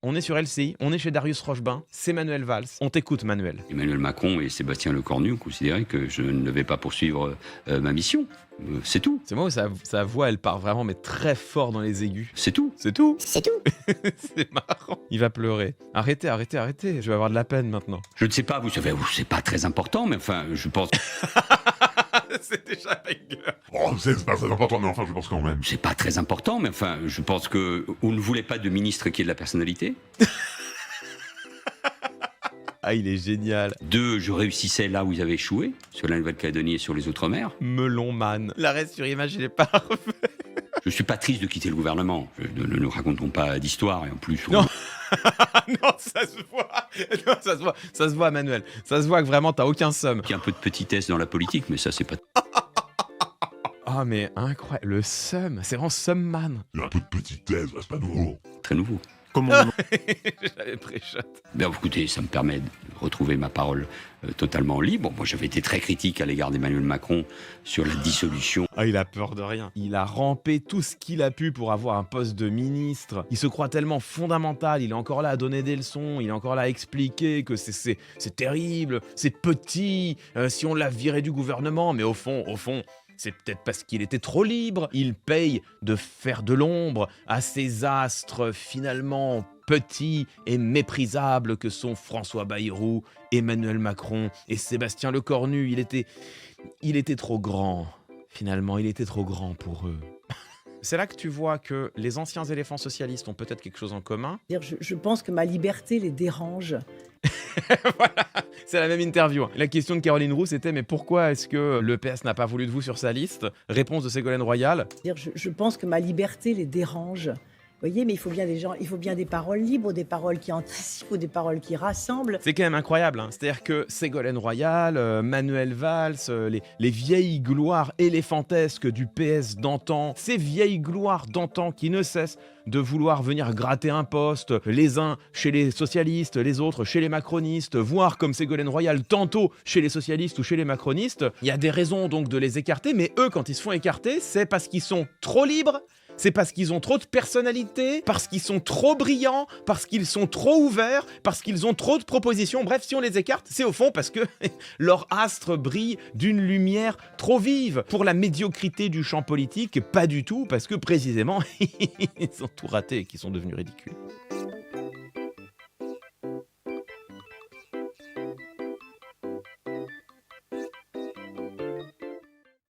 On est sur LCI, on est chez Darius Rochebain, c'est Manuel Valls. On t'écoute, Manuel. Emmanuel Macron et Sébastien Lecornu ont considéré que je ne devais pas poursuivre ma mission. C'est tout. C'est moi où sa voix, elle part vraiment, mais très fort dans les aigus. C'est tout. C'est tout. C'est tout. C'est marrant. Il va pleurer. Arrêtez, arrêtez, arrêtez. Je vais avoir de la peine maintenant. Je ne sais pas, vous savez, c'est pas très important, mais enfin, je pense... C'est déjà banger. Oh, c'est pas très important, mais enfin, je pense quand même. C'est pas très important, mais enfin, je pense que on ne voulait pas de ministre qui ait de la personnalité. Ah, il est génial. 2, je réussissais là où ils avaient échoué, sur la Nouvelle-Calédonie et sur les Outre-mer. Melon man. L'arrêt sur image, il est parfait. Je suis pas triste de quitter le gouvernement. Ne nous racontons pas d'histoire, et en plus... Non. Non, ça se voit. Non, ça se voit. Ça se voit, Manuel. Ça se voit que vraiment, t'as aucun seum. Il y a un peu de petitesse dans la politique, mais ça, c'est pas... Ah, mais incroyable. Le seum. C'est vraiment seum man. Il y a un peu de petitesse, c'est pas nouveau. très nouveau. Comment J'avais pré-shot. Bien, écoutez, ça me permet de retrouver ma parole totalement libre. Moi, j'avais été très critique à l'égard d'Emmanuel Macron sur la dissolution. Ah, il a peur de rien. Il a rampé tout ce qu'il a pu pour avoir un poste de ministre. Il se croit tellement fondamental. Il est encore là à donner des leçons. Il est encore là à expliquer que c'est terrible, c'est petit. Si on l'a viré du gouvernement, mais au fond, c'est peut-être parce qu'il était trop libre. Il paye de faire de l'ombre à ces astres finalement petits et méprisables que sont François Bayrou, Emmanuel Macron et Sébastien Lecornu. Il était trop grand. Finalement, il était trop grand pour eux. C'est là que tu vois que les anciens éléphants socialistes ont peut-être quelque chose en commun. Je pense que ma liberté les dérange. Voilà, c'est la même interview. La question de Caroline Roux, c'était mais pourquoi est-ce que le PS n'a pas voulu de vous sur sa liste? Réponse de Ségolène Royal. Je pense que ma liberté les dérange. Vous voyez, mais il faut bien des paroles libres, des paroles qui anticipent ou des paroles qui rassemblent. C'est quand même incroyable, hein. C'est-à-dire que Ségolène Royal, Manuel Valls, les vieilles gloires éléphantesques du PS d'antan, ces vieilles gloires d'antan qui ne cessent de vouloir venir gratter un poste, les uns chez les socialistes, les autres chez les macronistes, voire comme Ségolène Royal, tantôt chez les socialistes ou chez les macronistes. Il y a des raisons donc de les écarter, mais eux, quand ils se font écarter, c'est parce qu'ils sont trop libres. C'est parce qu'ils ont trop de personnalité, parce qu'ils sont trop brillants, parce qu'ils sont trop ouverts, parce qu'ils ont trop de propositions. Bref, si on les écarte, c'est au fond parce que leur astre brille d'une lumière trop vive. Pour la médiocrité du champ politique, pas du tout, parce que précisément, ils ont tout raté et qu'ils sont devenus ridicules.